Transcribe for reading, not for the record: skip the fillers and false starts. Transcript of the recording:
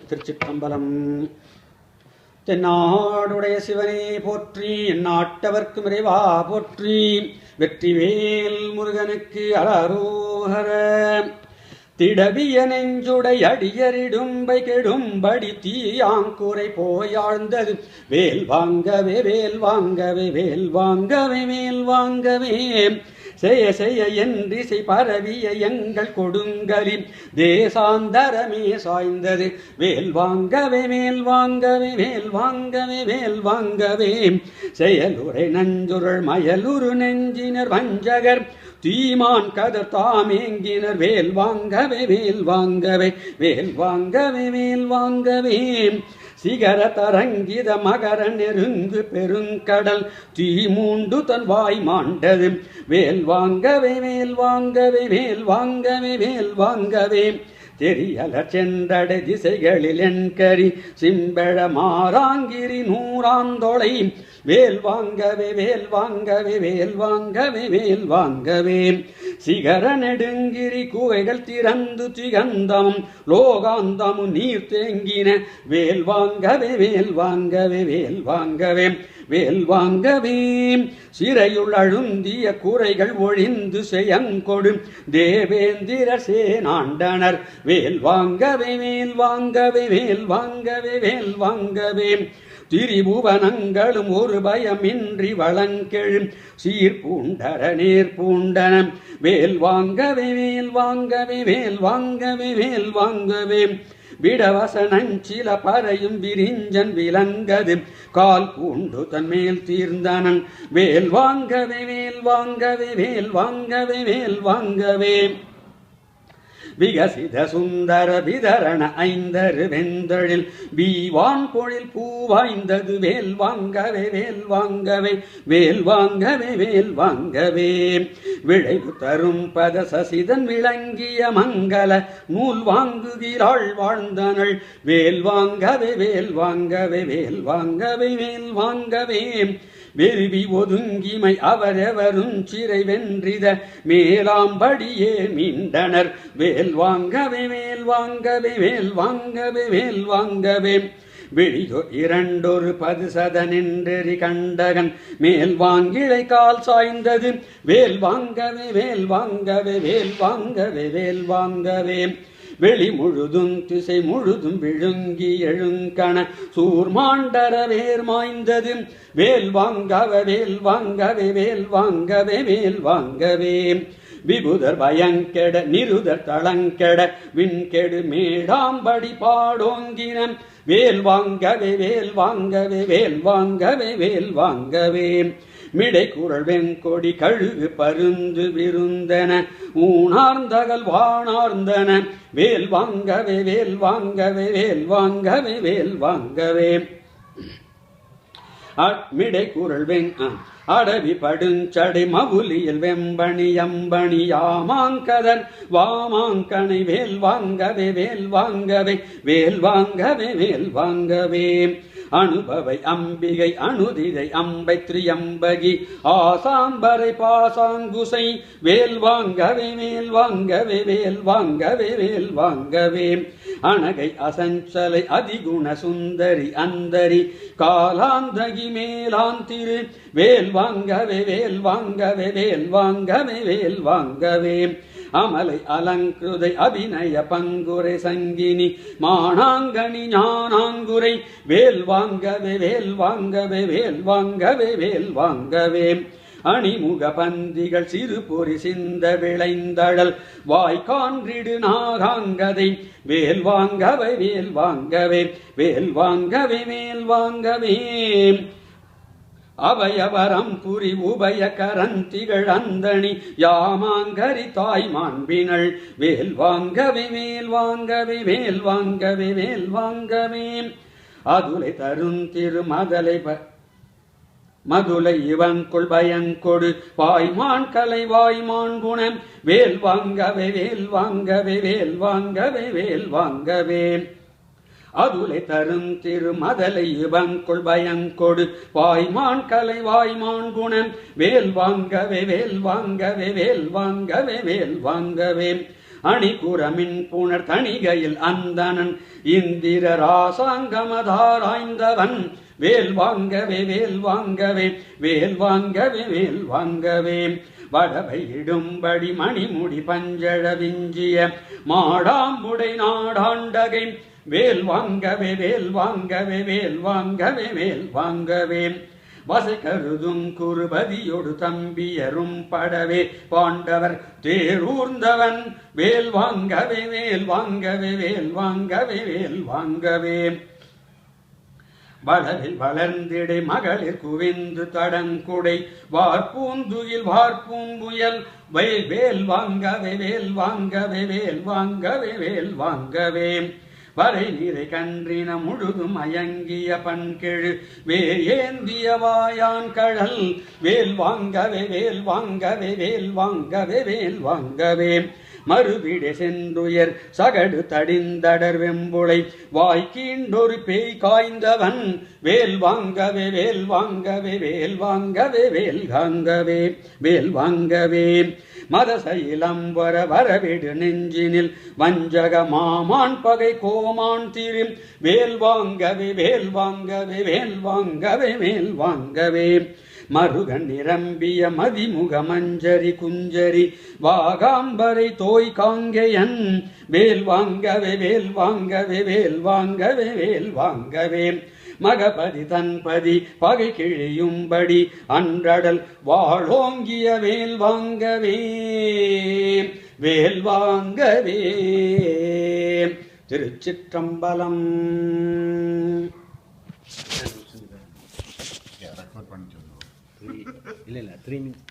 திருச்சிற்றம்பலம். தென்னாடுடைய சிவனே போற்றி, எந்நாட்டவர்க்கும் இறைவா போற்றி. வெற்றிவேல் முருகனுக்கு அரோகர. திடவிய நெஞ்சுடை அடியரிடும்பை கெடும்படி தீயாங்குறை போயாழ்ந்தது வேல் வாங்கவே வேல் வாங்கவே வேல் வாங்கவே வேல் வாங்கவே. செய்ய செய்ய என்றிசை பரவிய எங்கள் கொடுங்கலின் தேசாந்தரமே சாய்ந்தது வேல் வாங்கவே வேல் வாங்கவே வேல் வாங்கவே வேல் வாங்கவே. செயலுரை நஞ்சுருள் மயலுரு நெஞ்சினர் வஞ்சகர் தீமான் கதர் தாமேங்கினர் வேல் வாங்கவே வேல் வாங்கவே வேல் வாங்கவே வேல் வாங்கவே. சிகர தரங்கித மகர நெருங்கு பெருங்கடல் தீமூண்டு தன் வாய் மாண்டது வேல் வாங்கவே வேல் வாங்கவே வேல் வாங்கவே வேல் வாங்கவே. தெரியலர் சென்றடை திசைகளில் என்கரி சிம்பழ மாறாங்கிரி நூறாந்தொளை வேல் வாங்கவே வேல் வாங்கவே வேல் வாங்கவே வேல் வாங்கவே. சிகர நெடுங்கிரி குகைகள் திறந்து திகந்தமும் லோகாந்தமும் நீர் தேங்கின வேல் வாங்கவே வேல் வாங்கவே வேல் வாங்கவே வேல் வாங்கவே. சிறையுள் அழுந்திய குறைகள் ஒழிந்து செயங்கொடு தேவேந்திர சேனாண்டனர் வேல் வாங்கவே வேல் வாங்கவே வேல் வாங்கவே வேல் வாங்கவே. திரிபுவனங்களும் ஒரு பயமின்றி வளங்கெழும் சீர்பூண்டர நேர் பூண்டன வேல் வாங்கவே வேல் வாங்கவே வேல் வாங்கவே வேல் வாங்கவே. விடவசனஞ்சில பறையும் விரிஞ்சன் விலங்கது கால் பூண்டு தன்மேல் தீர்ந்தனன் வேல் வாங்கவே வேல் வாங்கவே வேல் வாங்கவே வேல் வாங்கவே. விகசித சுந்தர விதரண ஐந்தரு வெந்தழில் வீவான் பொழில் பூவாய்ந்தது வேல் வாங்கவே வேல் வாங்கவே வேல் வாங்கவே வேல் வாங்கவே. விளைவு தரும் பத சசிதன் விளங்கிய மங்கள நூல் வாங்குகிறாள் வாழ்ந்தனள் வேல் வாங்கவே வேல் வாங்கவே வேல் வாங்கவே வேல் வாங்கவே. வெறுவி ஒதுங்கிமை அவரெவரும் சிறை வென்றித மேலாம்படியே மீண்டனர் வேல் வாங்கவே வேல் வாங்கவே வேல் வாங்கவே வேல் வாங்கவே. வெளியோ இரண்டொரு பதுசத நின்றெறி கண்டகன் மேல் வாங்கிழை கால் சாய்ந்தது வேல் வாங்கவே வேல் வாங்கவே வேல் வாங்கவே வேல் வாங்கவே. வெளி முழுதும் திசை முழுதும் விழுங்கி எழுங்கண சூர்மாண்டர வேர் மாய்ந்தது வேல் வாங்கவே வேல் வாங்கவே வேல் வாங்கவே வேல் வாங்கவே. விபுதர் பயங்கெட நிருதர் தளங்கெட விண்கெடு மேடாம்படி பாடோங்கின வேல் வாங்கவே வேல் வாங்கவே வேல் வாங்கவே வேல் வாங்கவே. மிடை குரல் வெங்கொடி கழுகு பருந்து விருந்தன ஊனார்ந்தகல் வானார்ந்தன வேல் வாங்கவே வேல் வாங்கவே வேல் வாங்கவே வேல் வாங்கவே. மிடை குரல் அடவி படுஞ்சடை மவுலியில் வெம்பணி அம்பணி யாமாங்கதர் வாமாங்கனை வேல் வாங்கவே வேல் வாங்கவே வேல் வாங்கவே வேல் வாங்கவே. அனுபவை அம்பிகை அனுதிதை அம்பை திரியம்பகி ஆசாம்பரை பாசாங்குசை வேல் வாங்கவே வேல் வாங்கவே வேல் வாங்கவே வேல் வாங்கவே. அனகை அசஞ்சலை அதிகுண சுந்தரி அந்தரி காலாந்தகி மேலாந்திரு வேல் வாங்கவே வேல் வாங்கவே வேல் வாங்கவே வேல் வாங்கவே. அமலை அலங்கிருதை அபிநய பங்குரை சங்கினி மானாங்கனி ஞானாங்குரை வேல் வாங்கவே வேல் வாங்கவே வேல் வாங்கவே வேல் வாங்கவே. அணிமுக பந்திகள் சிறு பொறி சிந்த விளைந்தழல் வாய்கான்றிடு நாகாங்கதை வேல் வாங்கவே வேல் வாங்கவே வேல் வாங்கவே வேல் வாங்கவே. அபயவரம் புரி உபய கரந்திகள் அந்தணி யாமாங்கரி தாய் மாண்பினள் வேல் வாங்கவே வேல் வாங்கவே வேல் வாங்கவே வேல் வாங்கவே. அதுலை தரும் திரு மதுலை இவன்குள் பயங்கொடு வாய்மான் கலை வாய்மான் குணம் வேல் வாங்கவே வேல் வாங்கவே வேல் வாங்கவே வேல் வாங்கவே. அதுலை தரும் திரு மதலை இவன்குள் பயங்கொடு வாய்மான் கலை வாய்மான் குணம் வேல் வாங்கவே வேல் வாங்கவே வேல் வாங்கவே வேல் வாங்கவே. அணிகுரமின் புனர் தணிகையில் அந்தணன் இந்திர ராசாங்கமதாராய்ந்தவன் வேல் வாங்கவே வேல் வாங்கவே வேல் வாங்கவே வேல் வாங்கவே வடவை இடும்படி மணிமுடி பஞ்சழ விஞ்சிய மாடாம்புடை நாடாண்டகை வேல் வாங்கவே வேல் வாங்கவே வேல் வாங்கவே வேல் வாங்கவே வசை கருதும் குருபதியொடு தம்பியரும் படவே பாண்டவர் தேரூர்ந்தவன் வேல் வாங்கவே வேல் வாங்கவே வேல் வாங்கவே வேல் வாங்கவே வளரில் வளர்ந்திடை மகளிர் குவிந்து தடங்குடை வார்பூந்துயில் வார்பூம்புயல் வேல் வேல் வாங்கவே வேல் வாங்கவே வேல் வாங்கவே வேல் வாங்கவே வரை நீரை கன்றின முழுதும் அயங்கிய பண்கெழு வேயேந்திய வாயான் கடல் வேல் வாங்கவே வேல் வாங்கவே வேல் வாங்கவே வேல் வாங்கவே மறுவிடை சென்றுயர் சகடு தடிந்தடர் வெம்புளை வாய்க்கீண்டொரு பேய் காய்ந்தவன் வேல் வாங்கவே வேல் வாங்கவே வேல் வாங்கவே வேல் வாங்கவே வேல் வாங்கவே மதசைலம் வரவிடு நெஞ்சினில் வஞ்சக மாமான் பகை கோமான் திரு வேல் வாங்கவே வேல் வாங்கவே வேல் வாங்கவே வேல் வாங்கவே மருகன் நிரம்பிய மதிமுக மஞ்சரி குஞ்சரி வாகாம்பரை தோய் காங்கையன் வேல் வாங்கவே வேல் வாங்கவே வேல் வாங்கவே வேல் வாங்கவே மகபதி தன்பதி பகை கிழியும்படி அன்றடல் வாழோங்கிய வேல் வாங்கவே வேல் வாங்கவே. திருச்சிற்றம்பலம். இல்ல 3 minutes